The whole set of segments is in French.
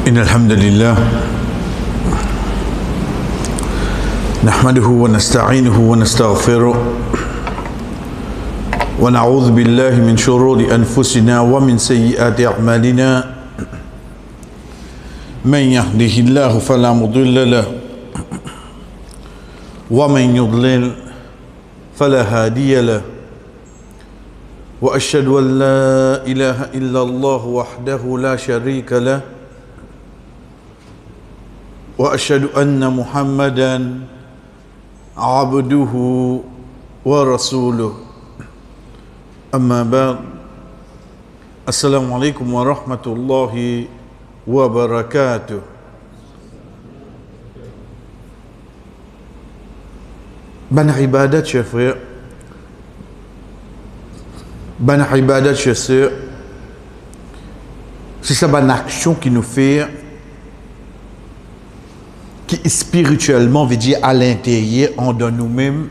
إن الحمد لله نحمده ونستعينه ونستغفره ونعوذ بالله من شرور أنفسنا ومن سيئات أعمالنا من يهده الله فلا مضل له ومن يضلل فلا هادي له وأشهد أن لا إله إلا الله وحده لا شريك له وأشهد أن محمدا عبده ورسوله أما بعد السلام عليكم ورحمة الله وبركاته. Ban ibadat, chers frères, ban ibadat, chers sœurs, c'est ça ban action qui nous fait, qui spirituellement veut dire à l'intérieur, en de nous-mêmes,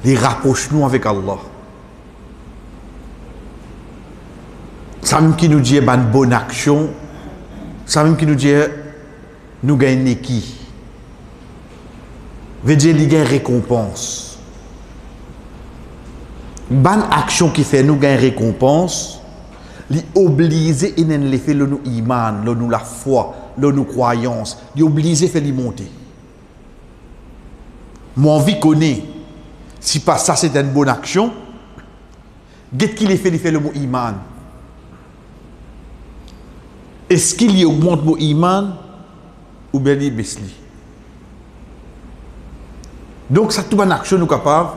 les rapproche-nous avec Allah. Ça même qui nous dit ban bonne action, ça même qui nous dit nous gagnons qui. Veut dire qu'il y a une récompense. Bonne action qui fait nous gagner récompense, li obligé et n'en fait le nous iman, le nous la foi, le nous croyance, li obligé fait li monter. Mon vie connaît, si pas ça c'est une bonne action, qu'est-ce qu'il fait le mot iman? Est-ce qu'il y augmente mon iman ou bien il baisse li? Donc, ça, toute bonne action, nous sommes capables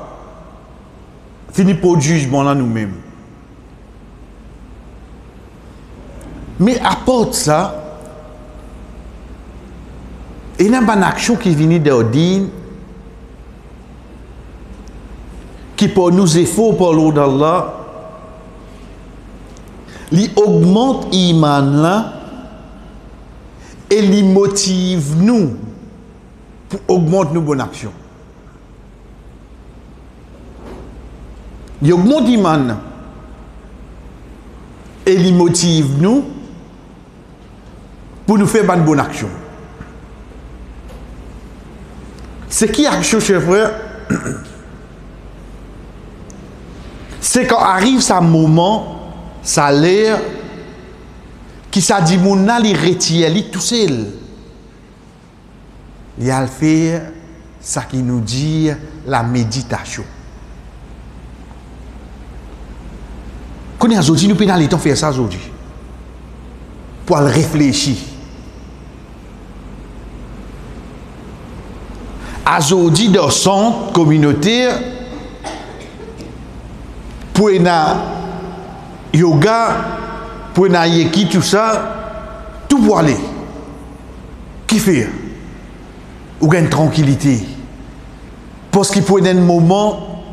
de finir pour le jugement là nous-mêmes. Mais apporte ça, il y a une bonne action qui vient d'ordine, qui pour nous efforts pour l'eau d'Allah, il augmente l'iman là et il motive nous pour augmenter nos bonnes actions. Il augmente l'iman et il motive nous pour nous faire une bonne action. C'est qui action, chers frères? C'est quand arrive ce moment, ça l'air qui ça dit mon ali retire li tout seul. Il a le faire ça qui nous dit la méditation. Quand on a aujourd'hui, nous pouvons aller faire ça aujourd'hui. Pour réfléchir. Aujourd'hui, dans le centre communautaire, pour un yoga, pour un yeki, tout ça, tout pour aller. Qui fait? Ou gagne tranquillité. Parce qu'il faut un moment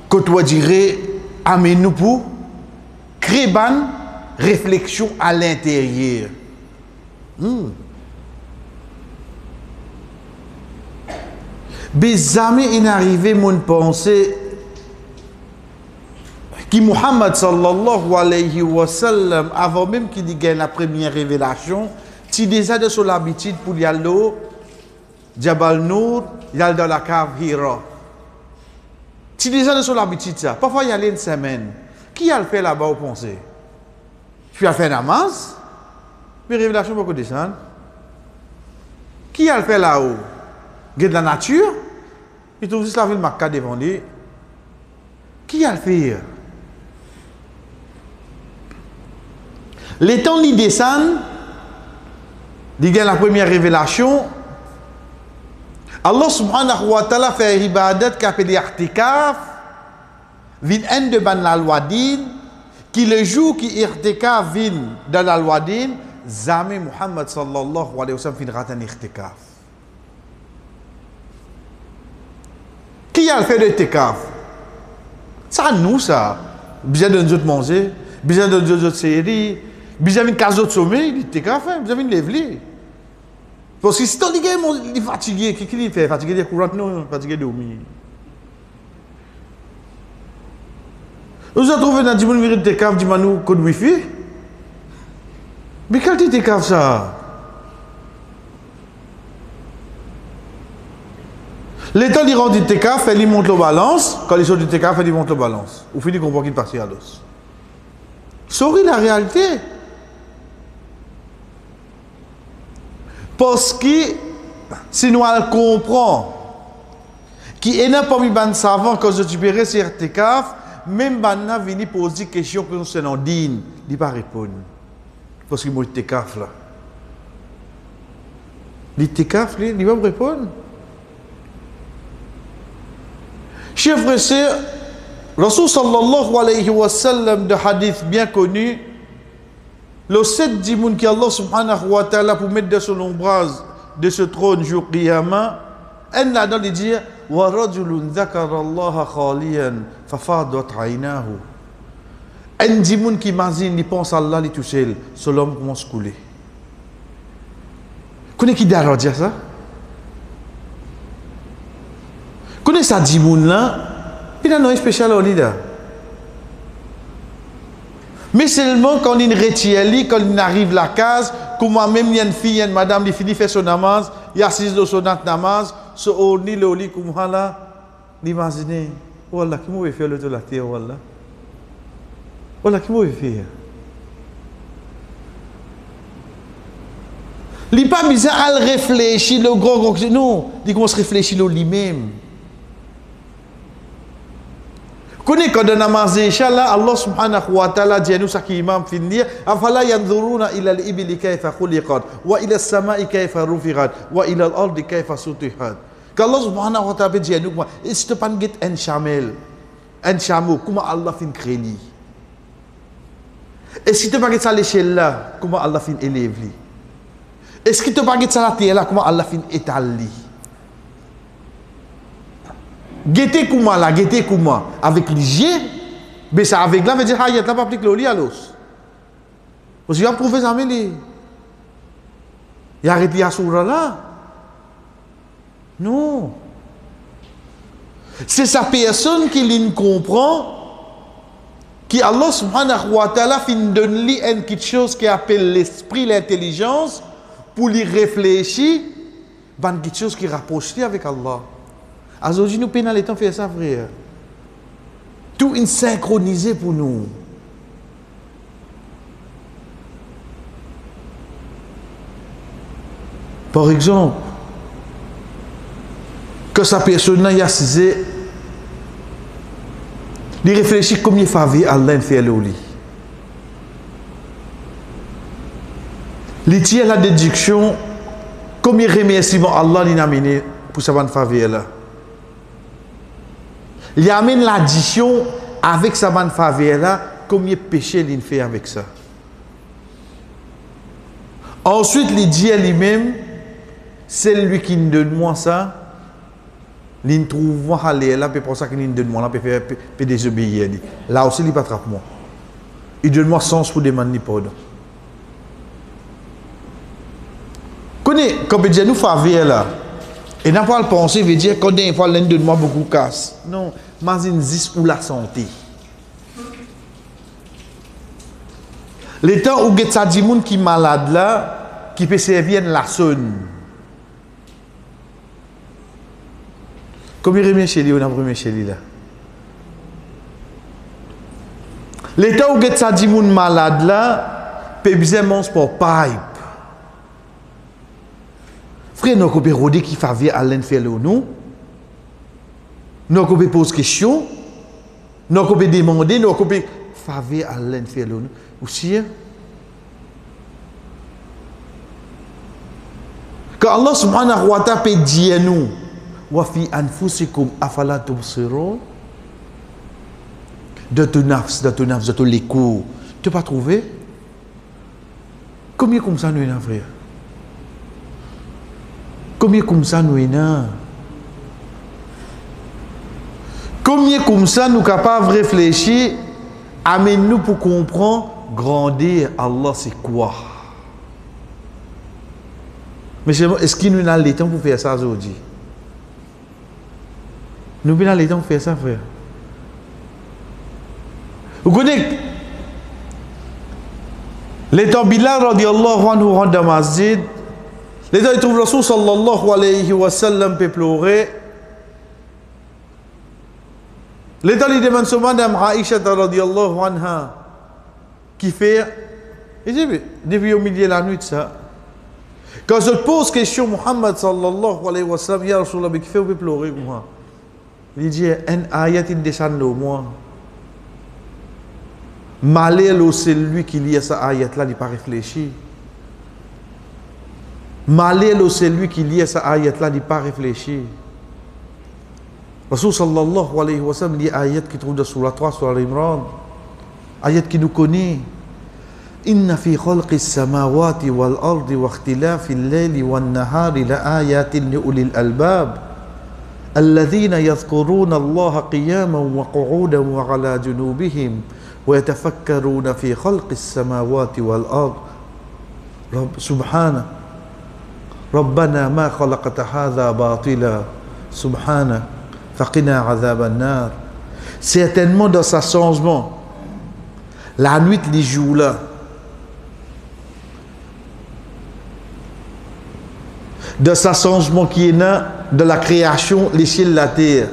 que toi dirais, amène-nous pour créer une réflexion à l'intérieur. Mais jamais il n'arrivait mon pensée que Muhammad sallallahu alayhi wa sallam, avant même qu'il ait la première révélation, il déjà de son habitude pour y aller au Jabal Nour, il y a dans la cave Hira. Il déjà de son habitude ça. Parfois il y a une semaine. Qui a le fait là-bas au pensée? Tu as fait namaz, mais révélation beaucoup descendre. Qui a le fait là-haut? Il y a de la nature, il trouve juste la ville Makkah devant lui. Qui a le fait? Les temps qui descendent, il y a la première révélation. Allah subhanahu wa ta'ala fait ibadat qui appelle i'tikaf. Vin en de ban la Alwadin, qui le jour qui irtikaf vin dans la Alwadin, jamais Muhammad sallallahu alayhi wa sallam finira un irtikaf. Qui a fait l'irtikaf? Ça nous ça. Besoin de nous autres manger, besoin de nous autres séries, besoin d'une case autre sommeil, l'irtikaf, besoin d'une lèvrer. Parce que si tu es fatigué, qui il fait? Fatigué de courant, non, fatigué de dormir. Nous avons trouvé dans le monde de cave du manou code wifi. Mais quel itikaf ça? L'état il rentre itikaf, il monte le balance. Quand il sort du itikaf, il monte le balance. Ou finit comprend qu'il passe à l'os. Sorry la réalité. Parce que si nous comprenons qui est pas mis ban savant quand je tibéré sur itikaf, même banna vini poser question que nous sommes digne, il pas répondre. Parce que moi itikaf là. L'itikaf il va me répondre. Chers frères et sœurs, Rasul sallallahu alayhi wa sallam de hadith bien connu, le 7 dimoun qui Allah subhanahu wa ta'ala pour mettre de son ombrage de ce trône jour qiyamah, elle a dans les dire wa rajulun dhakara Allah khaliyan fafadat aynahu. Un dimoun qui imagine, il pense à Allah, il touche, ce l'homme commence à couler. Connais qui d'ailleurs dire ça? Connais ça dimoun là? Il a un spécial au leader. Mais seulement quand il retient, quand il arrive à la case, comme moi-même, il y a une fille, il y a une madame, il finit de faire son namaz, il assise dans son namaz, ce orni le lit comme là, l'imaginez, voilà, qui m'a fait le de la terre, voilà. Voilà, qui m'a fait. Il n'est pas mis à réfléchir, le gros, non, il commence à réfléchir lui-même. Connais quand on a mangé, Inch'Allah, Allah subhanahu wa ta'ala dit à nous, ça qui imam finir, afala yanzuruna ila al-ibili kayfa khuliqat, wa ila as-sama'i kayfa rufiqat, wa ila al-ardi kayfa sutihat. Quand Allah subhanahu wa ta'ala dit à nous, est-ce que tu peux get un chamel, un chameau, comment Allah fin créé lui? Est-ce que tu peux get ça l'échelle là, comment Allah fin élève lui? Est-ce que tu peux get ça la terre là, comment Allah fin étale lui? Guettez comment là, guettez comment avec les yeux, mais ça avec là veut dire ah il y a pas appliqué le lit à l'os. Parce qu'il a prouvé ça mais il a arrêté à soura là. Non. C'est sa personne qui l'in comprend qui Allah subhanahu wa ta'ala fin donne lui quelque chose qui appelle l'esprit, l'intelligence pour lui réfléchir dans quelque chose qui rapproche lui avec Allah. Aujourd'hui, nous peinons les temps faire ça, frère. Tout est synchronisé pour nous. Par exemple, que sa personne a assisé, il réfléchit combien de fois Allah fait le lit. Il tient la déduction, combien de remerciements Allah l'a amené pour sa bonne faveur là. Il amène l'addition avec sa bonne faveur là, combien de péchés il fait avec ça. Ensuite, il dit à lui-même, c'est lui qui me donne moi ça, il trouve moi aller là, pour ça qu'il me donne moi là, pour désobéir. Là aussi, il ne pas moi. Il donne moi sens pour demander pardon. Connais, comme il dit nous faveur là. Et n'a pas le penser, veut dire qu'on a fois l'un de moi beaucoup casse. Non, mais une zis pour la santé. Les temps où il y a des gens qui sont malades là, qui peut servir la sonne. Combien de chez lui, on a premier chez lui là. Les temps où il y a des gens malades là, peut bien manger pour pipe. Frère, nous avons rodé qui fait à l'enfer nous. Nous avons posé question. Nous avons demandé, nous avons fait à l'enfer nous. Aussi, quand Allah subhanahu wa ta'ala peut dire nous, wa fi anfusikum afala tubsirun, de ton nafs, de ton l'écho, tu n'as pas trouvé? Combien comme ça nous avons, frère? Combien comme ça nous avons? Combien comme ça nous sommes capables de réfléchir, amène-nous pour comprendre, grandir Allah c'est quoi? Mais est-ce qu'il nous a le temps pour faire ça aujourd'hui? Nous avons le temps pour faire ça, frère. Vous connaissez? L'étant Bilal radiallahu anhu rentre dans la masjid, l'étant il trouve le Rasoul sallallahu alayhi wa sallam peut pleurer. L'étant il demande sur madame Aïcha radiallahu anha qui fait, il dit, depuis au milieu de la nuit ça. Quand je pose question Muhammad sallallahu alayhi wa sallam, ya Rasulullah, qui fait, vous pouvez pleurer moi. Il dit, un ayat il descend de moi. Malheur c'est lui qui lit cette ayat là, il n'a pas réfléchi. Malheur c'est lui qui lit cette ayat là, il n'a pas réfléchi. Rasul sallallahu alayhi wa sallam lit ayat qui trouve dans Surah 3, Surah Imran. Ayat qui nous connaît. Inna fi khalqis samawati wal ardi wa ikhtilafil layli wan nahari la ayatin li ulil albab. الذين يذكرون الله قياما وقعودا وعلى جنوبهم ويتفكرون في خلق السماوات والأرض سبحانه ربنا ما خلقت هذا باطلا سبحانه فقنا عذاب النار. Certainement dans sa changement, la nuit, les jours là, de sa changement qui est né de la création, les ciels, la terre.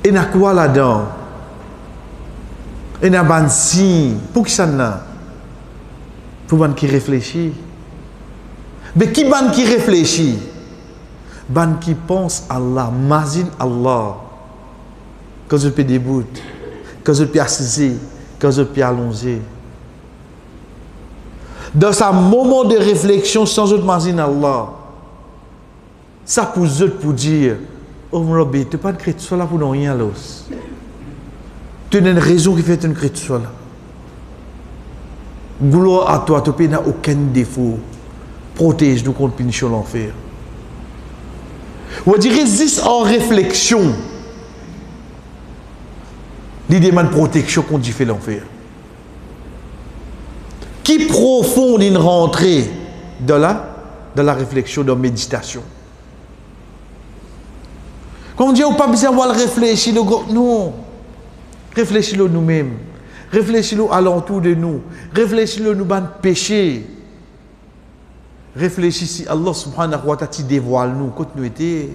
Et il y a quoi là-dedans? Il y a un signe. Pour qui ça n'a? Pour ban qui réfléchit. Mais qui ban qui réfléchit? Ban qui pense à Allah, imagine Allah. Quand je peux debout, quand je peux assis, quand je peux allonger. Dans un moment de réflexion, sans autre imagine Allah. Ça pour eux pour dire, oh mon Rabbi, tu n'es pas de chrétien là pour rien là. Tu as une raison qui fait une chrétien là. Gloire à toi, tu n'as aucun défaut. Protège-nous contre punition l'enfer. On dit résiste en réflexion. Il demande protection contre du fait l'enfer. Qui profonde une rentrée de la réflexion, de la méditation. Quand on dit, on n'a pas besoin de réfléchir, non. Réfléchis-le nous-mêmes. Réfléchis-le alentour de nous. Réfléchis-le nous ban péché. Réfléchis si Allah subhanahu wa ta'ala dévoile nous quand nous étions.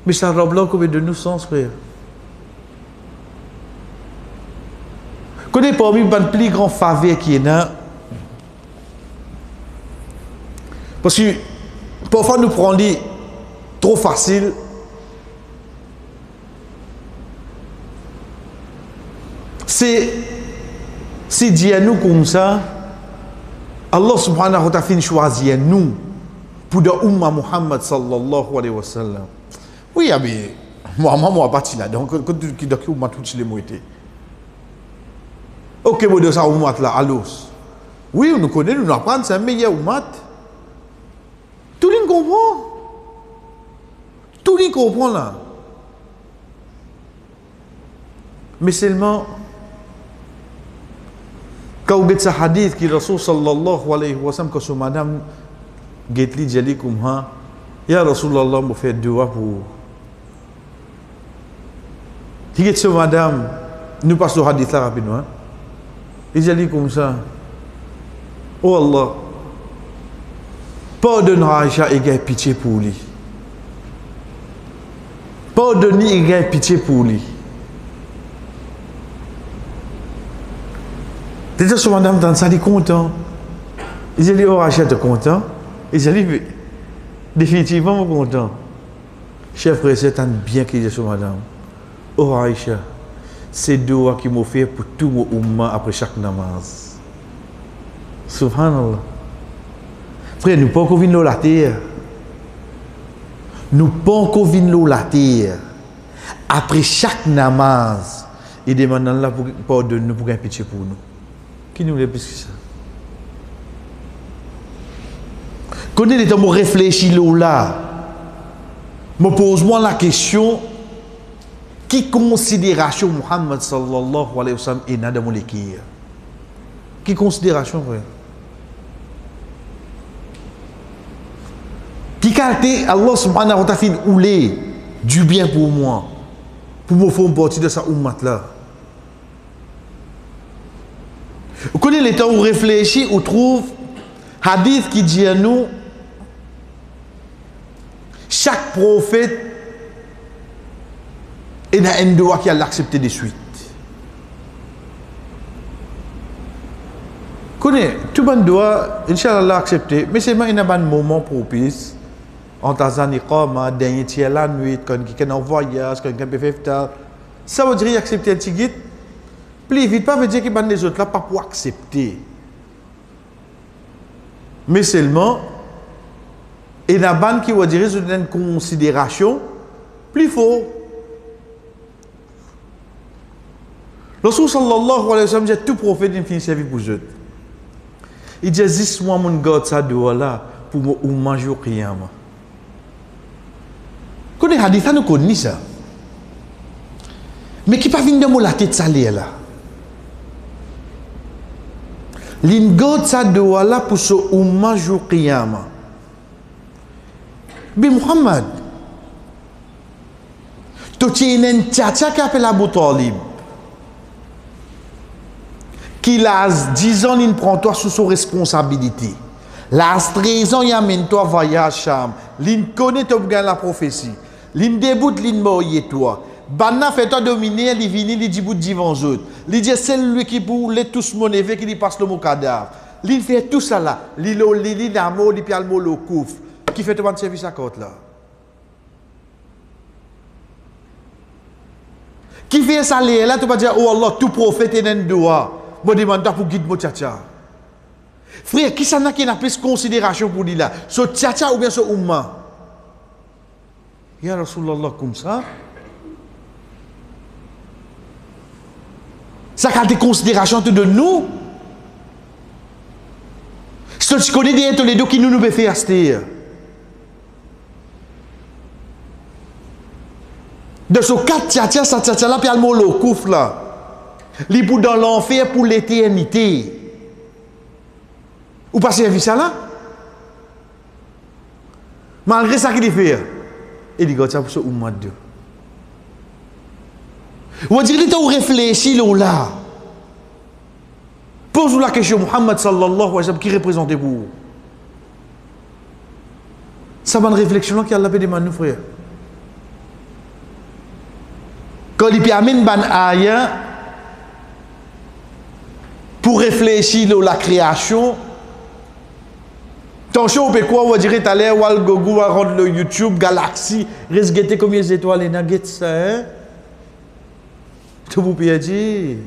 Mais ça robe combien de nous sens, frère. Connais parmi les plus grands faveurs qui est là. Parce que parfois nous prenons trop facile. C'est dire nous comme ça. Allah subhanahu wa ta'ala choisit nous pour le Ummah Muhammad sallallahu alayhi wa sallam. Oui, mais moi, parti là. Donc, quand tu dis que Ummah tout les mots étaient. Ok, moi de ça Ummah là, allô. Oui, nous connaissons, nous apprenons, c'est un meilleur Ummah. Tout le monde comprend. Tout le monde comprend là. Mais seulement, quand vous avez ce hadith qui Rasul sallallahu alayhi wa sallam, que madame Getli Jali Kumha, Ya Rasulallah, me fait dua pour. Il dit madame, nous passons au hadith là rapidement. Il dit comme ça. Oh Allah, pardonne Aïcha et gagne pitié pour lui. Pardonne et gagne pitié pour lui. Déjà, ce madame dans ça, il est content. Il dit, oh Aïcha, tu es content? Il dit, définitivement content. Chef frère, c'est un bien qu'il dit, ce madame. Oh Aïcha, c'est doua qui m'a fait pour tout mon umma après chaque namaz. Subhanallah. Frère, nous ne pouvons pas venir la terre. Nous ne pouvons pas venir la terre. Après chaque namaz, il demande Allah pour pardonner nous, pour gagner pitié pour nous. Qui nous l'a plus que ça? Quand il est en train de réfléchir là, me pose-moi la question, qui considération Muhammad sallallahu alayhi wa sallam est dans mon équipe? Qui considération, frère? Qui qualité Allah subhanahu wa ta'ala fait ouler du bien pour moi, pour me faire partie de sa ummat là? Vous connaissez les temps où on réfléchit, on trouve hadith qui dit à nous chaque prophète est dans un doigt qui a l'accepté de suite. Connais, tout le monde doit, Inch'Allah, accepter, mais c'est un moment propice. En Tanzanie, comme dernier tiers la nuit, quand quelqu'un est en voyage, quand quelqu'un peut faire ça veut dire accepter un petit guide. Plus vite, pas veut dire que les autres là pas pour accepter. Mais seulement, et la bande qui va dire une considération, plus fort. Lorsque sallallahu alayhi wa sallam dit tout prophète il finit servir pour eux. Il dit juste moi mon God ça doit là pour me manger au qiyamah. Quand les hadiths nous connaissent ça. Mais qui pas venir de la tête salée là. L'ingod ça doit là pour se manger au qiyamah. Bi Muhammad. Tu tiens une tchatcha qui appelle Abu Talib. Qui a 10 ans, il prend toi sous son responsabilité. La 13 ans, il amène toi voyage Cham. Il connaît la prophétie. Il déboute, il moye toi. Banna fait toi dominer, il vient, il dit bout devant les autres. Il dit c'est lui qui pour les tous monéver qui passe le mot cadavre. Il fait tout ça là. Il a mot, il a le couf. Qui fait ton service à côté là. Qui fait ça là, tu vas dire oh Allah, tout prophète est un doigt. Je demande pour guide mon tchatcha. Frère, qui s'en a qui n'a plus considération pour dire là? Ce tchatcha ou bien ce umma? Ya Rasulallah comme ça. Ça a des considérations de nous. Ce que tu connais des tous les deux qui nous fait acheter. De ce quatre tchatcha, ça tchatcha là, puis il y a le mot le kouf là. Li pour dans l'enfer pour l'éternité. Ou pas servi ça là? Malgré ça qu'il fait. Il dit ça pour ce umma de. Ou dire il t'a réfléchi là. Pose-vous la question Muhammad sallallahu alayhi wa sallam qui représentait vous. Ça bonne réflexion qui a la paix de nous frère. Quand il y a une ban aya pour réfléchir à la création, ton show peut quoi, on va dire tout à l'heure, ou al gogo, ou rendre le YouTube, Galaxy, resgater combien d'étoiles et nuggets ça, hein? Tu vous peux dire,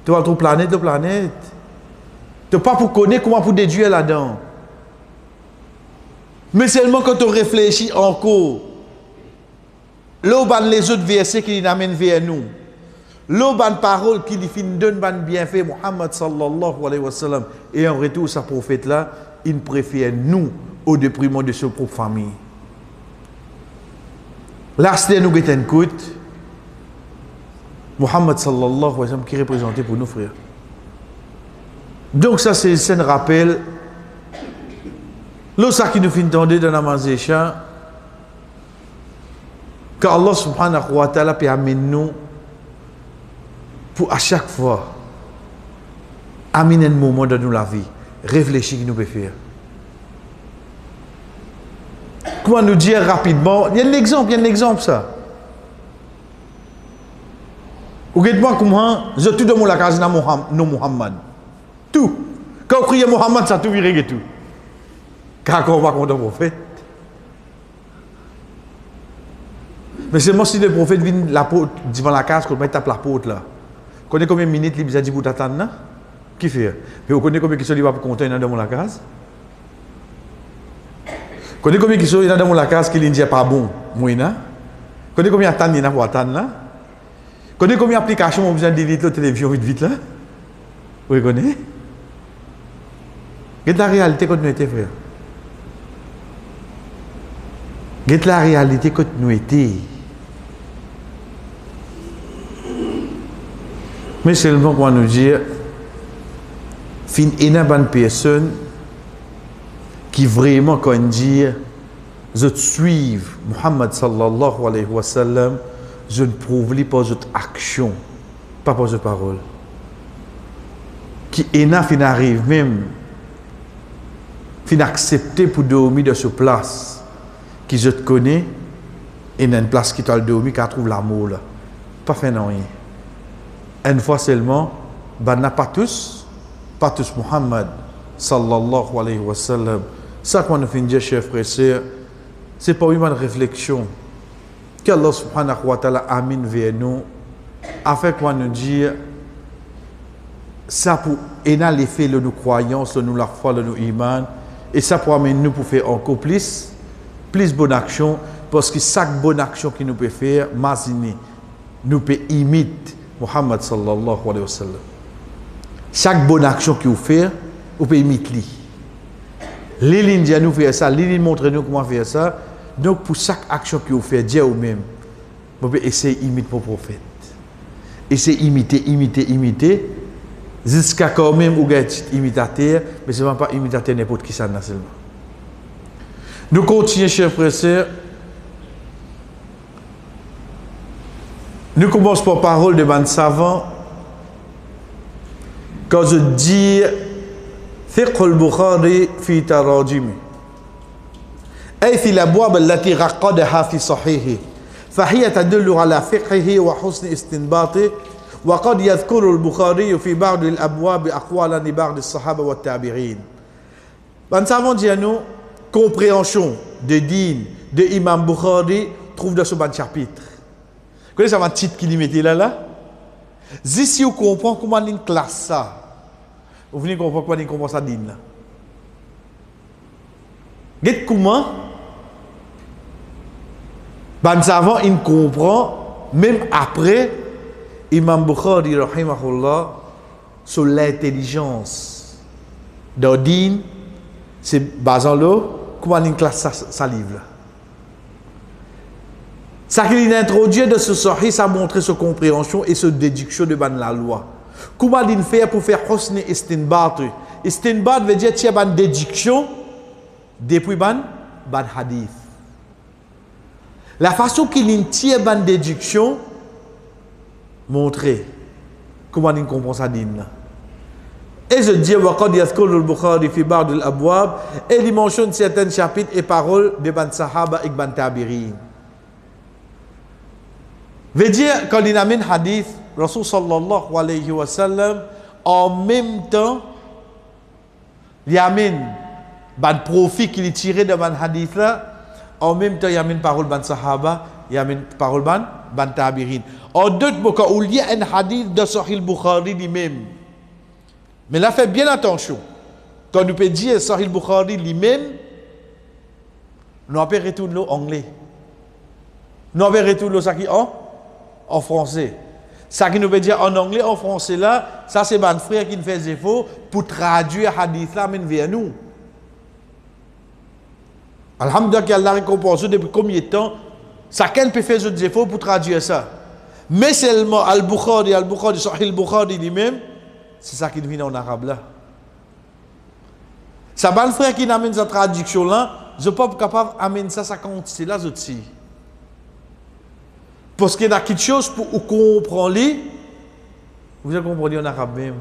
tu vas trouver planète de planète. Tu n'as pas pour connaître comment pour déduire là-dedans. Mais seulement quand tu réfléchis encore, là où les autres versets qui nous amènent vers nous, là où les paroles qui lui donnent bienfait, Muhammad sallallahu alayhi wa sallam, et en retour, sa prophète là, il préfère nous au déprimant de sa propre famille. Là, c'est nous qui écoute. Muhammad sallallahu alayhi wa sallam qui est représenté pour nos frères. Donc ça c'est un rappel. Là ça qui nous fait entendre dans la mazécha que Allah subhanahu wa ta'ala peut amener nous pour à chaque fois amener un moment dans la vie réfléchir qui nous peut faire. Comment nous dire rapidement, il y a un exemple ça. Vous voyez comment je tout de mon la case non Muhammad. Tout. Quand on crie Muhammad, ça tout vire et tout. Car on va contre le prophète. Mais seulement si le prophète vient devant la case, qu'on met tape la porte là. Vous connaissez combien de minutes il a dit pour t'attendre là? Qui fait? Mais vous connaissez combien de questions il va pour compter dans la case? Vous connaissez combien de questions il y a dans la case qui ne dit pas bon? Moi, vous connaissez combien d'attentes il y a pour attendre là? Vous connaissez combien d'applications on a besoin de déliter la télévision vite là? Vous connaissez? Quelle est la réalité quand nous étions frères? Quelle est la réalité quand nous étions? Mais seulement pour nous dire, fin une bonne personne qui vraiment quand dit, je suis Muhammad sallallahu alayhi wa sallam, je ne prouve pas votre action, pas par votre parole. qui arrive même, fin accepter pour dormir de ce place, qui je te connais, et dans une place qui t'a dormi, qui trouve l'amour là. Pas fait non rien. Une fois seulement, ben n'a pas tous Muhammad sallallahu alayhi wa sallam. Ça qu'on a fait dire, chers frères et sœurs, c'est pas une réflexion. Qu'Allah subhanahu wa ta'ala amène vers nous, afin qu'on nous dise, ça pour énormer l'effet de nos croyances, de nous la foi, de nos imans, et ça pour amener nous pour faire encore plus bonne action, parce que chaque bonne action qui nous peut faire, mazini, nous peut imiter Muhammad sallallahu alayhi wa sallam. Chaque bonne action qu'il vous fait, vous pouvez imiter. Les lignes nous faire ça, les lignes montrent nous comment faire ça. Donc pour chaque action que vous faites, Dieu vous-même, vous pouvez essayer d'imiter mon prophète. Essayez imiter, jusqu'à quand même vous êtes imitateur, mais ce n'est pas imitateur n'importe qui ça seulement. Nous continuons, chers frères et sœurs. Nous commençons par parole de ban savant. Quand je dis fiqh al-Bukhari fi tarajimi أي في الأبواب التي عقدها في صحيحه فهي تدل على فقهه وحسن استنباطه وقد يذكر البخاري في بعض الأبواب أقوالا لبعض الصحابة والتابعين. Nous savons dire nous compréhension de din de Imam Bukhari trouve dans ce bas chapitre. Vous connaissez un titre qu'il mettait là? Si vous comprenez comment on classe ça, vous venez comprendre comment on comprend ça din là. Qu'est-ce comment ben savant il comprend même après Imam Bukhari rahimahullah sur l'intelligence d'Odin c'est basant là comment il classe sa livre là. Ça qu'il introduit de ce sahih ça montre sa compréhension et sa déduction de ban la loi. Comment il fait pour faire husn istinbat. Istinbat veut dire tiens ban déduction depuis ban hadith. La façon qu'il tire ban déduction montrer comment il comprend ça din. Et je dis waqad yadhkur al-Bukhari fi ba'd al-abwab et il mentionne certains chapitres et paroles de ban sahaba et ban tabi'in. Veut dire quand il amène hadith Rasul sallallahu alayhi wa sallam en même temps il amène ban profit qu'il tiré de ban hadith là en même temps il amène parole ban sahaba il amène parole ban tabi'in. En d'autres mots quand il y a un hadith de Sahih Bukhari lui-même. Mais là fait bien attention. Quand nous peut dire Sahih Bukhari lui-même nous on peut retourner en anglais. Nous on peut retourner ça qui en français. Ça qui nous veut dire en anglais, en français là, ça c'est mon frère qui nous fait des efforts pour traduire hadith là vers nous. Alhamdulillah qu'Allah récompense depuis combien de temps, chacun peut faire des efforts pour traduire ça. Mais seulement Al-Bukhari, Sahih Al-Bukhari lui-même, c'est ça qui vient en arabe là. Ça mon frère qui amène cette traduction là, je ne suis pas capable d'amener ça quantité là aussi. Parce qu'il y a quelque chose pour comprendre, vous avez compris en arabe même.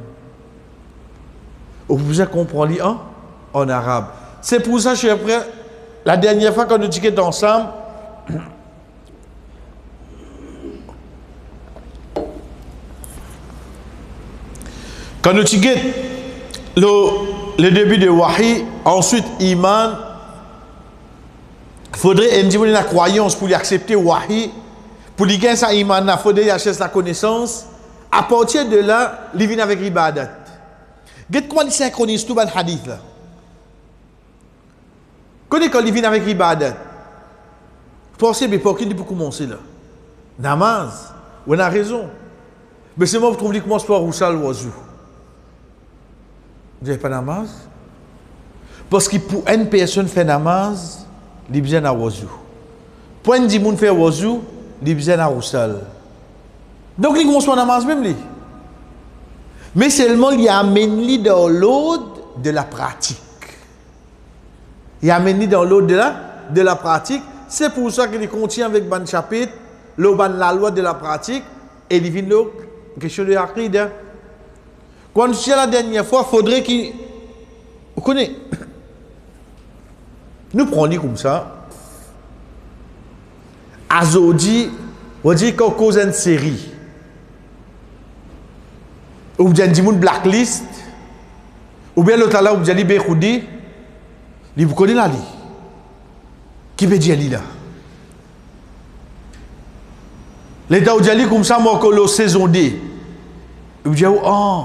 Ou vous avez compris en arabe. C'est pour ça, cher frère, la dernière fois qu'on nous disait ensemble, quand nous disait le début de Wahi, ensuite Iman, il faudrait indiquer la croyance pour accepter Wahi. Pour lui gagner sa iman, il faudrait acheter sa connaissance. À partir de là, il vient avec ibadat. Regardez comment il synchronise tout le hadith là. Quand il vient avec ibadat, pensez, mais pour qui il peut commencer là? Namaz. On a raison. Mais c'est moi qui trouve qu'il commence par Roussal Wazou. Vous n'avez pas namaz? Parce que pour une personne faire namaz, il besoin de Wazou. Pour une personne faire Wazou, il besoin à Roussal. Donc, il commence à namaz même lui. Mais seulement, il amène dans l'ordre de la pratique. Il amène dans l'ordre de la pratique. C'est pour ça qu'il contient avec ban chapitre, la loi de la pratique, et il vient quelque chose de aqida. Quand je suis la dernière fois, il faudrait qu'il... Vous connaissez? Nous prenons comme ça. Azodi, on dit qu'on cause une série. Ou bien dit une blacklist. Ou bien l'autre là, ou bien dit Bekoudi. Vous connaissez là. Qui veut dire là? L'État où dit comme ça, moi, que la saison D. Vous dites, oh,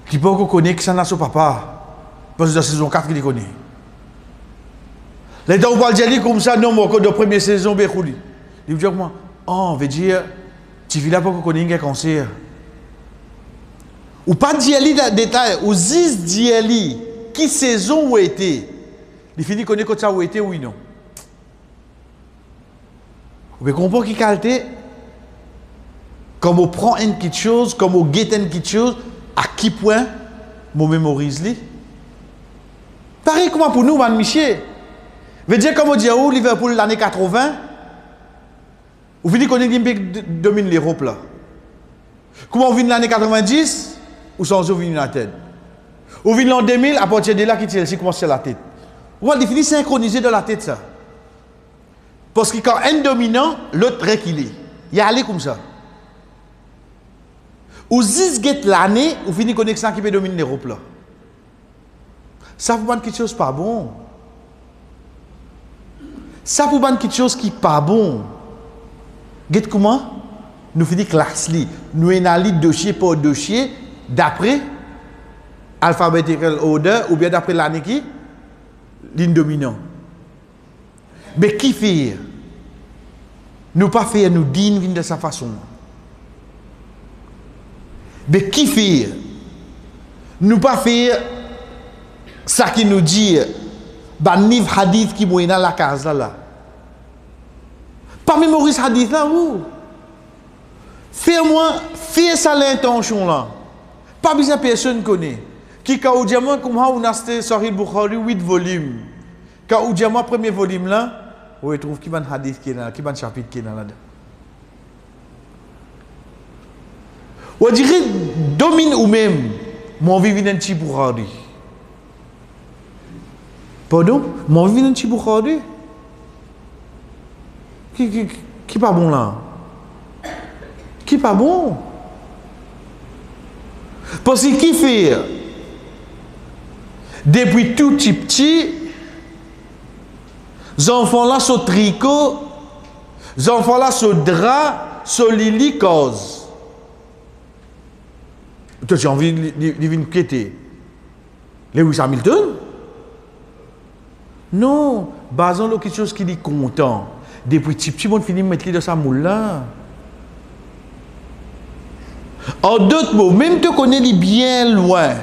qui peut qu'on connaît que ça n'a son papa. Parce que c'est la saison 4 qu'il connaît. L'État où dit comme ça, non, moi, que de la première saison, Bekoudi. Il vous dit, moi, oh, on veut dire, tu vis là pour qu'on connaisse un cancer. Ou pas dire les détails, ou 10 dire qui saison où était. Il finit connaître quand ça où était, oui, non. Vous comprenez qui qualité? Comme on prend une petite chose, comme on guette une petite chose, à qui point on mémorise les? Pareil comme pour nous, Mme Michel. Veut dire, comme on dit, où Liverpool l'année 80, vous venez connaître qui domine l'Europe là. Comment on vient l'année 90, ou sans vous venez la tête. Ou vient l'an 2000, à partir de là, qui tire commence la tête. On va définir synchroniser dans la tête ça. Parce que quand un dominant, l'autre réquilé. Il y a allé comme ça. Ou 10 guettes l'année, ou finit connexion qui peut dominer l'Europe là. Ça pour quelque chose pas bon. Ça pour quelque chose qui pas bon. Guette comment? Nous finissons classe li. Nous analysons dossier par dossier d'après alphabetical order ou bien d'après l'année qui ligne dominant. Mais qui fait? Nous pas faire nous dignes de sa façon. Mais qui fait? Nous pas faire ça qui nous dit banif hadith qui mouina la casa là. Pas mémoriser hadith là où? Fais-moi, fais ça l'intention là. Pas besoin de personne connaît. Qui quand on dit moi comme on a acheté Sahih Bukhari 8 volumes. Quand on dit moi premier volume là, on trouve qui va un hadith qui est là, qui va un chapitre qui est là dedans. On dirait domine ou même mon vivre dans petit Bukhari. Pardon, mon vivre dans petit Bukhari. Qui pas bon là? Qui pas bon? Parce que qui fait? Depuis tout petit, les enfants là sont tricot, les enfants là sont drap, sont lili cause. Tu as envie de venir quitter Lewis Hamilton? Non, basons le quelque chose qui est content. Depuis petit, on finit de mettre dans sa moule là. En d'autres mots, même tu connais les bien loin,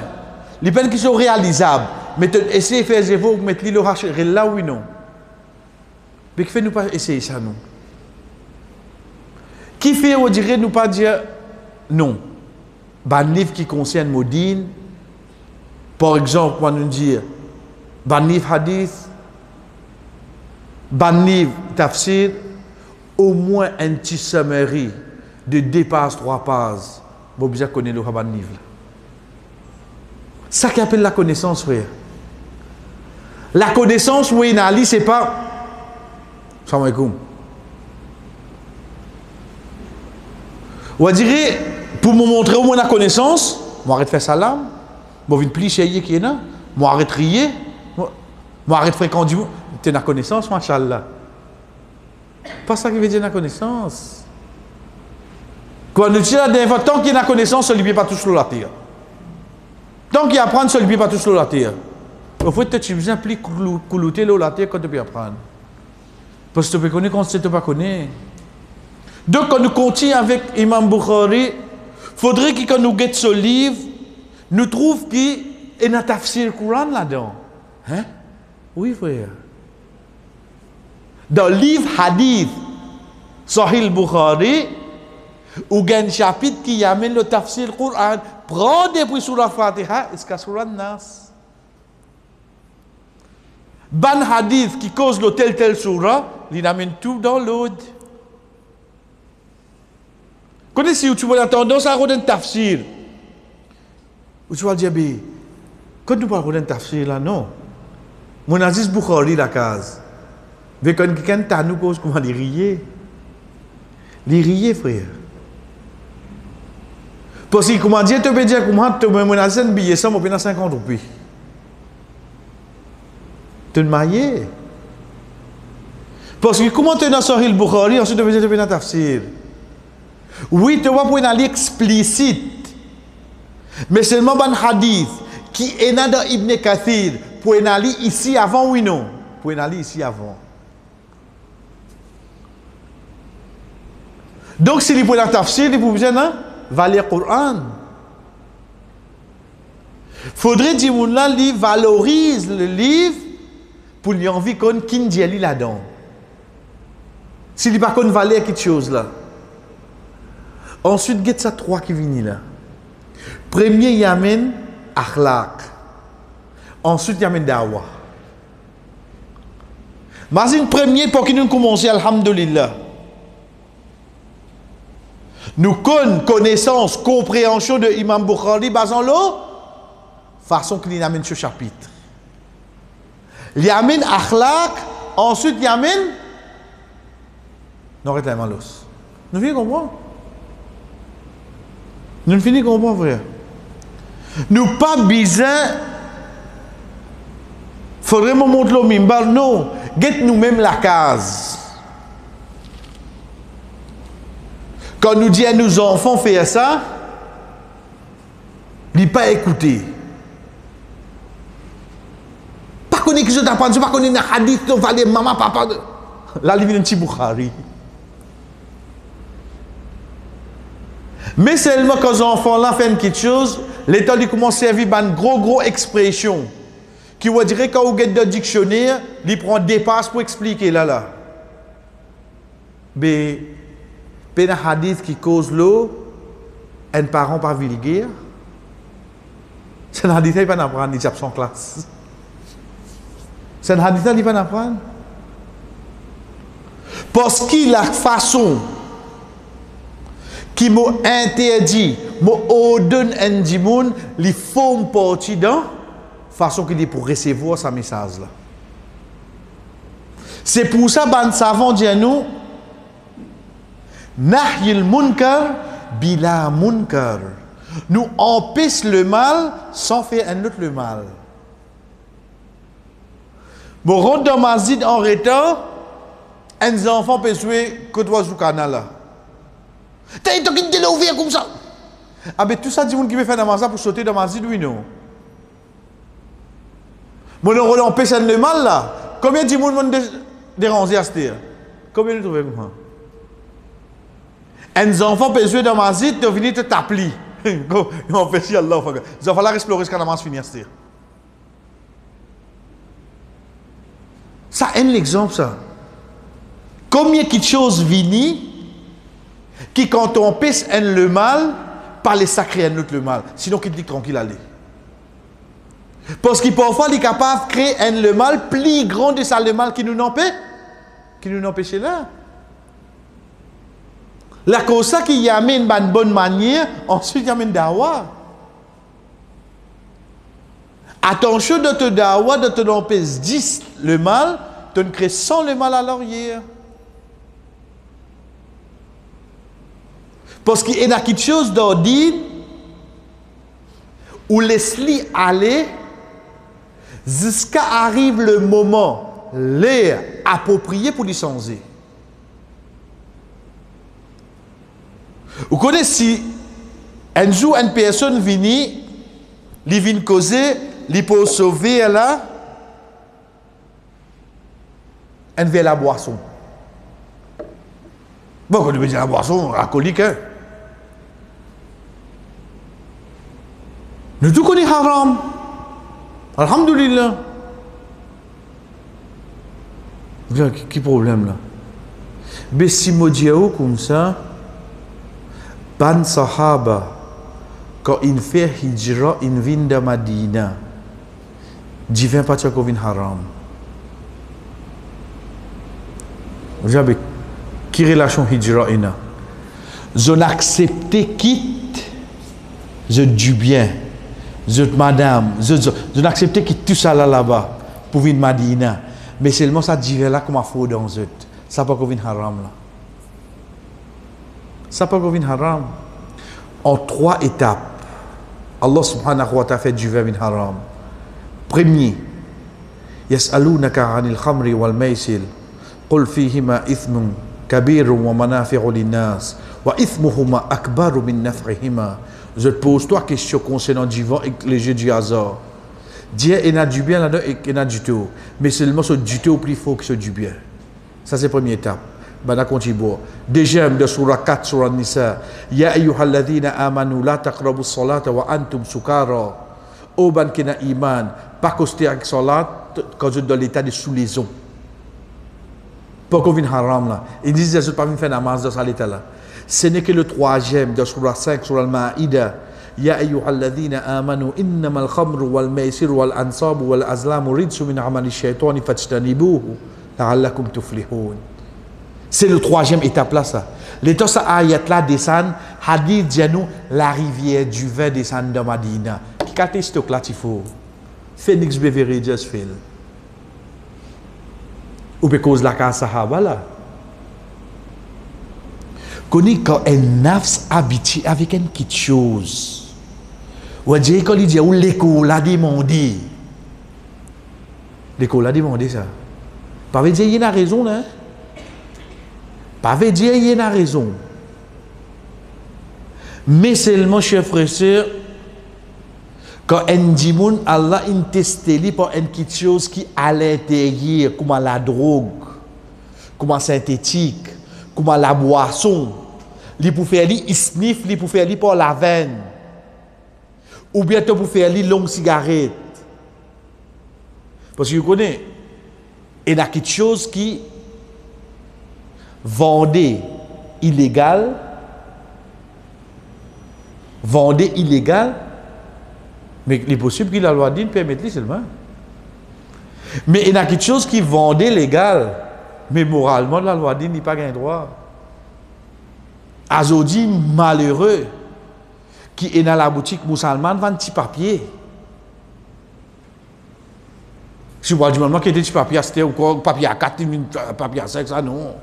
les peines qui sont réalisables, mais tu essaies de faire des efforts pour mettre les racheter là oui non. Mais qui fait nous pas essayer ça non? Qui fait on dirait nous pas dire non? Un livre qui concerne Modine, par exemple, on nous dit un livre hadith, un livre tafsir, au moins un petit summary de 2 pages, 3 pages. Vous avez besoin de connaître le livre. Ça qui appelle la connaissance, frère. La connaissance, oui, Nali, c'est pas. Salam alaikum. On dirait, pour me montrer au moins la connaissance, moi arrête de faire salam, moi viens de plier qui est là, moi arrête de rier, moi arrête de fréquenter, tu as la connaissance, machallah. Pas ça qui veut dire la connaissance. Quand nous disons tant qu'il y a la connaissance, on ne lui pas toucher la terre. Tant qu'il apprend, on ne lui pas toucher la terre. Il faut que tu besoin plus coulouter la terre quand tu peux apprendre. Parce que tu peux connaître quand tu ne peux pas connaître. Donc, quand nous continuons avec Imam Bukhari, il faudrait que quand nous guettons ce livre, nous trouvions qu'il y a un tafsir du Coran là-dedans. Hein? Oui, frère. Dans le livre Hadith, Sahih Bukhari, ou il y a un chapitre qui amène le tafsir du Coran, prend depuis sur la Fatiha jusqu'à sur la Nas. Ban hadith qui cause le tel surah, il amène tout dans l'autre. Connaissez-vous, tu vois la tendance à regarder un tafsir. Ou tu vas dire, quand nous parlons d'un tafsir là, non. Mon Aziz Bukhari la case. Mais quand quelqu'un t'a nous cause, comment les rier? Les rier, frère. Parce que comment dire, tu peux dire comment tu mon Aziz un billet 100, on peut 50 roupies. Tu te marié. Parce que comment tu es dans Sahih Bukhari, ensuite tu peux dire tu peux dans tafsir. Oui, tu vas pour une allée explicite. Mais seulement un hadith qui est dans Ibn Kathir pour une allée ici avant, oui non. Pour une allée ici avant. Donc si il faut la tafsir, il faut besoin va lire le Coran. Faudrait dire que là, il valorise le livre pour lui envie qu'on dit là-dedans. S'il n'y a pas qu'on va lire quelque chose là. Ensuite, il y a ça trois qui viennent là. Premier, il y a akhlaq. Ensuite, il y a dawa. Mais c'est une première pour que nous commencions, alhamdulillah. Nous connaissance, compréhension de Imam Bukhari, basant l'eau, façon qu'il amène ce chapitre. Il amène akhlaq, ensuite il amène non, arrête la malos. Nous finissons comprendre. Nous finissons comprendre, frère. Nous pas besoin. Faudrait me montrer le mimbar. Non. Get nous-mêmes la case. Quand nous disons à nos enfants faire ça, ils ne pas écouter. Pas connaître que je t'apprends, pas connaître un hadith, on va aller maman, papa. Là, il vient un petit Bukhari. Mais seulement quand les enfants là font quelque chose, l'État lui commence à servir une gros expression. Qui va dire quand vous êtes dans le dictionnaire, il prend des passes pour expliquer là. Mais, il y a un hadith qui cause l'eau, un parent pas vulgaire. C'est un hadith qui ne peut pas apprendre, il est absent en classe. C'est un hadith qui ne peut pas apprendre. Parce que la façon qui m'a interdit, m'a donné un dimoun, les font partie dans façon qu'il est pour recevoir sa message là. C'est pour ça que savons dire nous nahyil munkar bila munkar. Nous empêchons le mal sans faire un autre le mal. Bon, rentre dans ma zid en retard, un enfant peut jouer que toi sur le canal là. T'as une télé ouverte comme ça. Ah ben tout ça, dit monde qui veut faire dans pour sauter dans ma zid, oui non. Mon on empêche le mal là. Combien de monde déranger à ce terre? Combien de trouvez moi? Un enfant peut jouer dans ma zid, de venir te taper. On fait si Allah. Les enfants là explorer jusqu'à la masse finir à ce terre. Ça est un exemple ça. Combien de choses viennent qui quand on empêche le mal, par les sacrés un autre le mal. Sinon qu'il dit tranquille aller. Parce qu'il parfois il est capable de créer le mal plus grand de ça le mal qui nous empêche là. La cause ça qui y amène une bonne manière, ensuite il amène dawa. Attention de te dawa, de te empêcher 10 le mal, tu ne crées 100 le mal à l'arrière. Parce qu'il y a quelque chose d'ordine où laisse-les aller jusqu'à arrive le moment, l'air approprié pour les changer. Vous connaissez si un jour une personne vient, il vient causer, il peut sauver là, elle veut la boisson. Bon, quand tu veux dire la boisson, alcoolique, hein? Nous tout connaissons haram. Alhamdulillah. Quel problème là? Mais si je dis comme ça, ban sahaba, quand il fait hijra, il vient de Madina, il vient pas de haram. Vous avez quelle relation hijra ina? Je n'accepte quitte, je du bien. madame, je n'accepte que tout ça là-bas pour venir Madina. Mais seulement ça dit là comme un faux dans eux. Ça pas qu'on vient haram là. Ça pas qu'on vient haram. En 3 étapes, Allah subhanahu wa ta'ala fait du vin haram. Premier, yas'alunaka 'anil khamri wal maisir. Qul fihima ithmun kabirun wa manafi'u lin-nas wa ithmuhuma akbaru min naf'ihima. Je te pose 3 questions concernant du vin et les jeux du hasard. Dieu il y a du bien là-dedans et il y a du tout. Mais seulement ce du tout au plus fort que ce du bien. Ça c'est la première étape. Bana continue. Deuxième de surah 4 surah Nisa. Ya ayyuhalladhina amanu la taqrabu as-salata wa antum sukara. Ô ban qui n'a iman, pas coster avec salat quand vous êtes dans l'état de sous-liaison. Pas qu'on vienne haram là. Ils disent que pas venir faire namaz dans cet état là. Ce n'est que le 3e de surah 5 surah Al-Ma'ida. Ya ayyuhalladhina amanu innamal khamru wal maisir wal ansabu wal azlamu ridsu min amali shaytani fajtanibuhu la'allakum tuflihun. C'est le 3e étape là ça. L'état ça ayat là descend, hadith dit nous la rivière du vin descend dans Madina. Qui carte stock là il faut. Phoenix Beverages fait. Ou be cause la ka sahaba là. Quand un nafs habitué avec une petite chose. Ou dire quand il dit ou l'école a demandé. L'école a demandé ça. Pas veut dire il a raison là. Pas veut dire il a raison. Mais seulement chers frères et sœurs, quand un dimoun Allah in testé pour une petite chose qui à l'intérieur comme la drogue, comme synthétique, comme la boisson, il peut faire il sniff, il peut faire pour la veine. Ou bien tu peux faire une longue cigarette. Parce que vous connaissez, il y a quelque chose qui vendait illégal, mais il est possible que la loi dit permette seulement. Mais il y a quelque chose qui vendait légal, mais moralement la loi dit n'y pas gain droit. Azodi malheureux qui est dans la boutique musulmane vend petit papier. Si vous voyez du moment qui était petit papier à 7 ou quoi, papier à 4, papier à 5, ça non.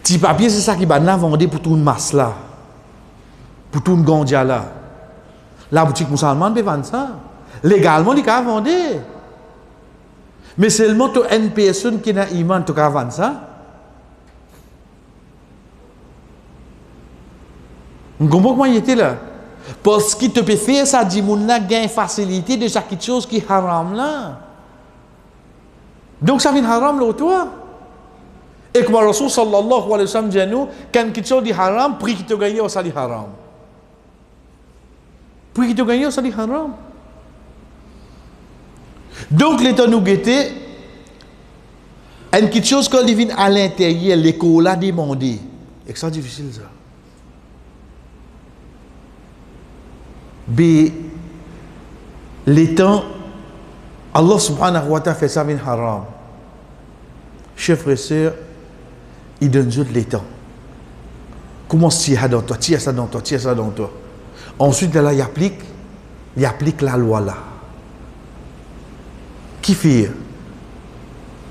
Petit papier, c'est ça qui va vendre pour toute une masse là. Pour toute une gandia là. La boutique musulmane peut vendre ça. Légalement, il peut vendre. Mais seulement une personne qui n'a iman, tu peux vendre ça. Vous comprenez comment il était là? Parce qu'il te peut faire ça, dit mon n'a gain facilité de chaque chose qui est haram là. Donc ça vient haram là toi. Et comme Rasul sallallahu alayhi wa sallam dit nous, quand quelque chose dit haram, prix qui te gagne, ça dit haram. Prix qui te gagne, ça dit haram. Donc l'état nous guetter, une petite chose quand il vient à l'intérieur, l'école a demandé. Et c'est difficile ça. Mais les temps, Allah subhanahu wa ta'ala fait ça vin haram. Chers frères et sœurs, il donne juste les temps. Comment tirer ça dans toi, tirer ça dans toi, tirer ça dans toi. Ensuite, là, il applique la loi là. Qui fait?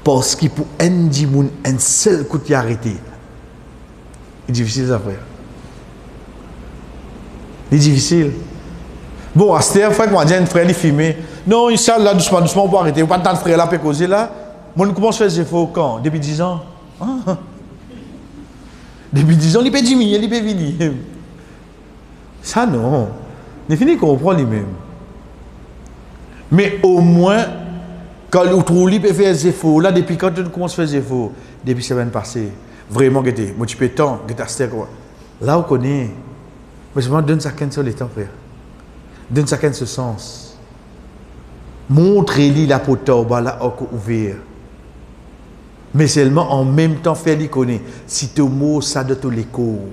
Parce qu'il pour un seul coup de arrêté. C'est difficile ça, frère. C'est difficile. Bon, à cette fois, moi, j'ai un frère qui filme. Non, il s'est là doucement, doucement pour arrêter. Pas tant de frères là, pour causer là. Moi, comment je fais des efforts quand? Depuis 10 ans. Ah. Depuis 10 ans, il peut diminuer, il peut venir. Ça, non. Il finit qu'on comprend lui-même. Mais au moins, quand on trouve il peut faire des efforts, là, depuis quand on commence à faire des efforts, depuis la semaine passée, vraiment, moi, tu peux tant, là, on connaît. Mais je me donne ça qu'un seul temps, frère. Donne chacun ce sens. Montrez-lui la porte là ouvert. Mais seulement en même temps faire lui connaître. Si tu mot ça de tous les cours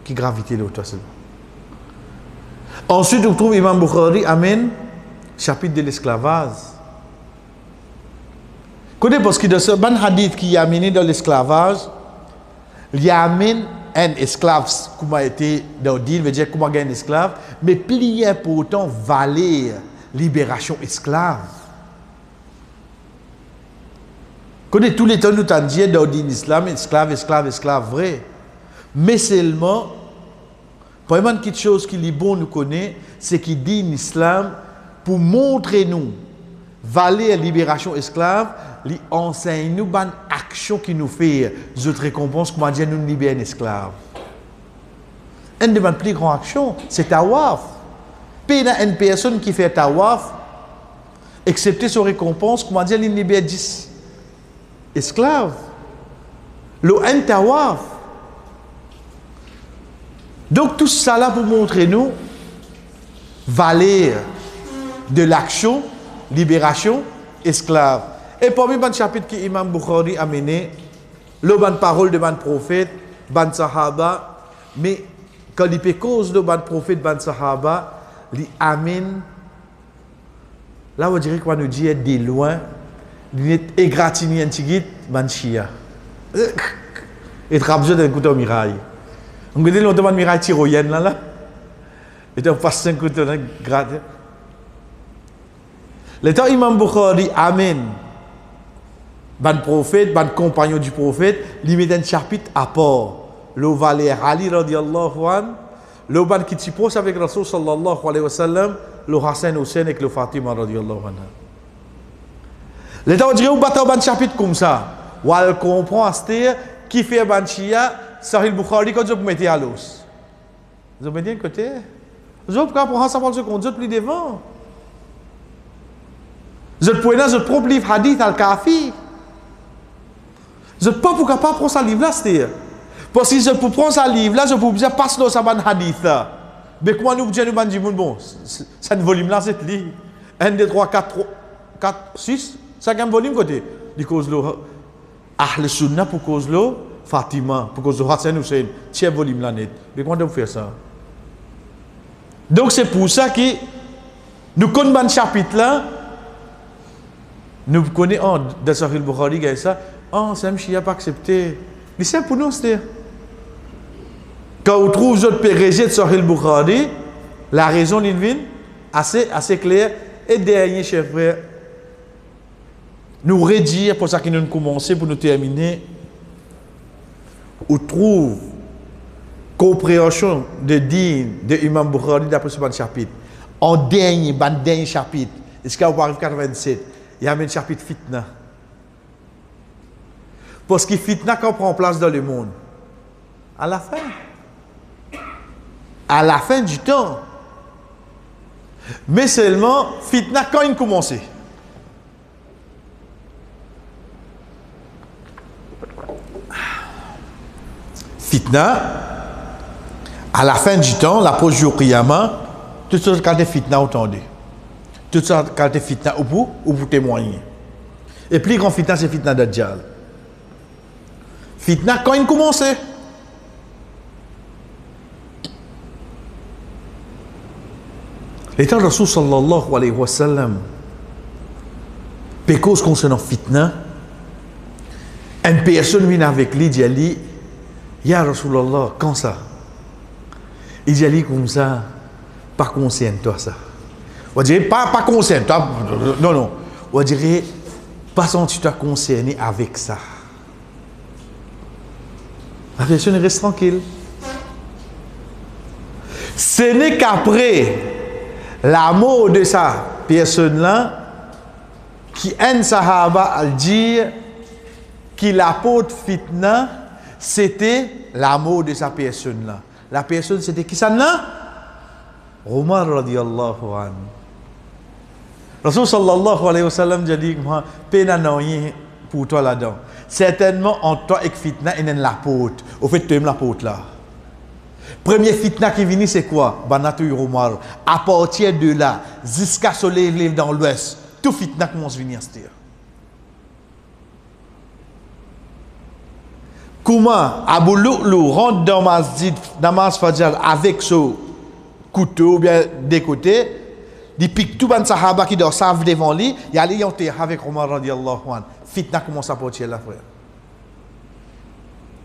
qui gravité l'autre seulement. Ensuite, on trouve Imam Bukhari amène chapitre de l'esclavage. Connaissez parce que dans ce ban hadith qui a amené dans l'esclavage, il y amène un esclave, comment été dans le deal, veut dire comment gagner un esclave, mais plus important, valer libération esclave. Connaît tous les temps nous t'en dit dans l'islam, esclave, esclave, esclave, vrai. Mais seulement, vraiment quelque chose qui est bon nous connaît, c'est qu'il dit l'islam pour montrer nous valer libération esclave, il enseigne nous une action qui nous fait cette récompense, comment dire nous libérer un esclave. Une de mes plus grandes actions, c'est tawaf. Puis il y a une personne qui fait tawaf, excepté son récompense, comment dire, il libère 10 esclaves. Le un tawaf. Donc tout ça là pour montrer nous valeur de l'action, libération, esclave. Et parmi les chapitres que Imam Bukhari a mené, le ban parole de ban prophète, ban sahaba, mais quand il peut cause de ban prophète, ban sahaba, il amène, là on dirait qu'on nous dit de loin, il est égratigné un petit ban chia. Et trapeze d'un couteau miraille. On dit longtemps de miraille tyrolienne là. Et on passe un couteau là, gratte. Le temps Imam Bukhari amène ban prophète, ban compagnon du prophète, il met un chapitre à part. Le valet Ali radiallahu an, le ban qui s'y pose avec Rasul sallallahu alayhi wa sallam, le Hassan Hussein et le Fatima radiallahu anha. Le temps on dirait, on bat un chapitre comme ça. Ou elle comprend, c'est qui fait ban chia, Sahih Bukhari, quand je mets à l'os. Vous mettez un côté. Je peux prendre ça pour le seconde, je plus devant. Je peux prendre le propre livre hadith al-Kafi. Je ne peux pas prendre ce livre-là, c'est-à-dire. Parce que je peux prendre ce livre-là, je peux dire, passe dans ce hadith. Mais comment nous disons, bon, c'est un volume-là, c'est le livre. 1, 2, 3, 4, 6, 5e volume côté. Du cause le Ahl Sunnah pour cause le Fatima, pour cause le Hassan Hussein, 10e volume-là net. Mais comment on fait ça? Donc c'est pour ça que nous connaissons ce chapitre-là. Nous connaissons dans Sahih Bukhari, ça. Oh, c'est un chia pas accepté. Mais c'est pour nous, c'est. Quand on trouve d'autres pérégies de Sahih Bukhari, la raison vient assez claire. Et dernier, chers frères, nous redire pour ça que nous commençons, pour nous terminer, on trouve compréhension de din de Imam Bukhari d'après ce chapitre. En dernier chapitre, est-ce qu'on arrive 87, il y a un chapitre fitna. Parce que fitna quand on prend place dans le monde, à la fin du temps, mais seulement fitna quand il commence. Fitna, à la fin du temps, l'approche du Qiyamah, tout ce quand est fitna entendu. Tout ça quand est fitna ou pour témoigner. Et plus grand fitna, c'est fitna d'Adjal. Fitna quand il commence. L'état de Rasul sallallahu alayhi wa sallam, pécose concernant fitna, une personne vient avec lui, dit Ya Rasulallah, quand ça? Il dit comme ça, pas conscient toi ça. On dirait pas conscient, toi, non. On dirait pas senti toi concerné avec ça. La personne reste tranquille. Ce n'est qu'après la mort de sa personne-là qui un sahaba à dire qu'il apporte fitna, c'était la mort de sa personne-là. La personne, c'était qui ça là? Omar radiallahu anhu. Rasul sallallahu alayhi wa sallam a dit, peine n'a rien pour toi là-dedans. Certainement, entre toi et fitna, il y a l'apôtre. Au fait, tu aimes l'apôtre là. Premier fitna qui vient, c'est quoi? Banatou Omar. À partir de là, jusqu'à soleil dans l'ouest, tout fitna commence à venir. Comment Abu Lu'lu rentre dans Masjid, dans Masjid Fajr avec ce couteau, ou bien des côtés, il pique tout le sahaba qui dort savent devant lui, il y a les avec Omar radiallahu anhu. Fitna commence à partir là, frère.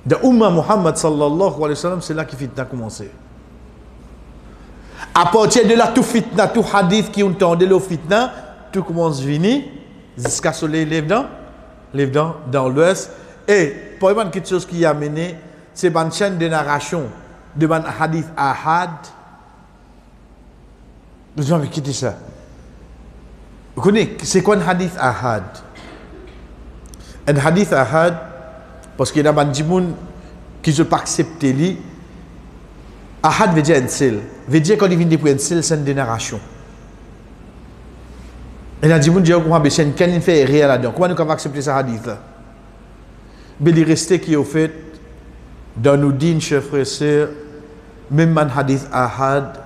de Umma Muhammad sallallahu alayhi wa sallam, c'est là que fitna a commencé. À partir de là, tout fitna, tout hadith qui ont entendu le fitna, tout commence à venir jusqu'à ce soleil lève dans l'ouest. Et pour une quelque chose qui a mené, c'est une chaîne de narration de un hadith ahad. Nous avons quitté ça. Vous connaissez, c'est quoi un hadith ahad? Un hadith ahad, parce qu'il y a des gens qui ne sont pas acceptés. Ahad veut dire un seul. Veut dire quand il vient de un seul, c'est une narration. Et il y a des gens qui disent qu'on ne fait rien là-dedans. Comment nous pouvons accepter ce hadith-là? Mais il reste qui est au fait, dans nos dînes, chers frères et sœurs, même un hadith ahad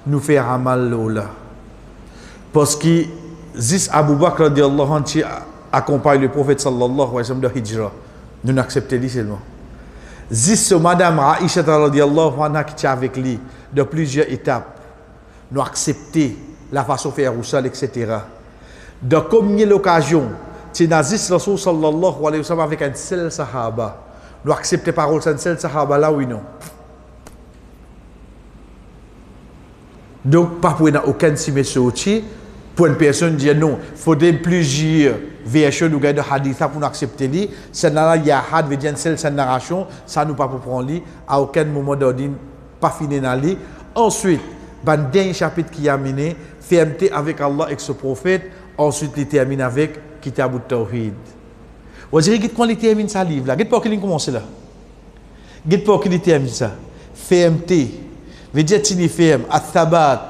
nous fait amal là. Parce que Zis Abu Bakr radiallahu anhu accompagne le prophète sallallahu alayhi wa sallam de Hijra. Nous n'acceptons seulement. Zis Madame Aisha radiallahu anha qui est avec lui de plusieurs étapes. Nous acceptons la façon de faire Roussal, etc. De combien d'occasions, c'est Nazis Rasul sallallahu alayhi wa sallam avec un seul sahaba. Nous acceptons parole d'un seul sahaba là, oui, non. Donc, pas pour aucun simesoti, pour une personne dire non, il faudrait plusieurs versions de hadith pour nous accepter lui. C'est là, il y a had, veut dire une seule narration, ça nous pas pour prendre lui, à aucun moment d'ordine, pas fini dans lui. Ensuite, le dernier chapitre qui a mené, fermeté avec Allah et ce prophète, ensuite, il termine avec Kitab al-Tawhid. Vous direz, quand il termine ce livre là, qu'est-ce qu'il commence là? Qu'est-ce qu'il termine ça? Fermeté. Veut dire qu'il ferme, at-thabat,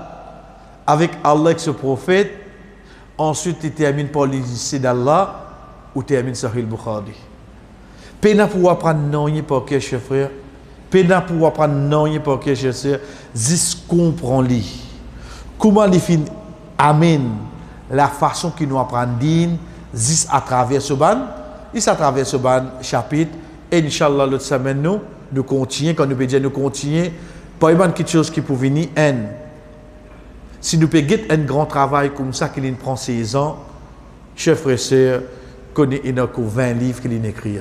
avec Allah et ce prophète. Ensuite, il termine par l'unité d'Allah, ou termine Sahih Bukhari. Pena pour apprendre non, il pas que cher frère. Pena pour apprendre non, il pas que cher sœur. Zis comprend lui. Comment il fin amène la façon qu'il nous apprend din, zis à travers ce ban, il à travers ce ban chapitre. Et Inch'Allah, l'autre semaine, nous continuons, quand nous pouvons dire nous continuons, pas une quelque chose qui peut venir, si nous pouvons faire un grand travail comme ça, qu'il prend 16 ans, chers frères et sœurs, connaît 20 livres qu'il écrit.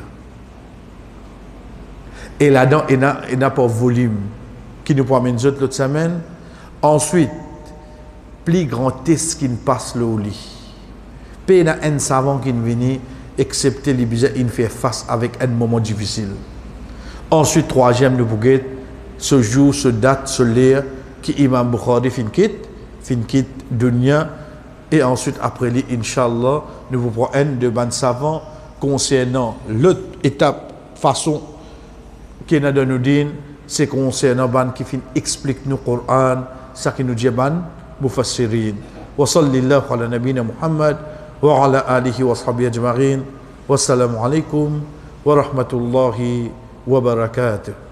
Et là-dedans, il n'y a pas de volume qui nous promène l'autre semaine. Ensuite, plus grand test qui nous passe le lit. Puis il y a un savant qui vient, excepté les bizarres, il fait face avec un moment difficile. Ensuite, troisième, nous pouvons ce jour, ce date, ce lire, qui Imam Bukhari fin quitte dunya, et ensuite après lui, Inch'Allah, nous vous prenons un de ban savants concernant l'autre étape, façon qui est dans nos dînes, c'est concernant ban qui fin explique nous le Coran, ça qui nous dit ban, mufassirin. Wa sallallahu ala nabina Muhammad, wa ala alihi wa sahbihi ajma'in, wassalamu alaikum wa rahmatullahi wa barakatuh.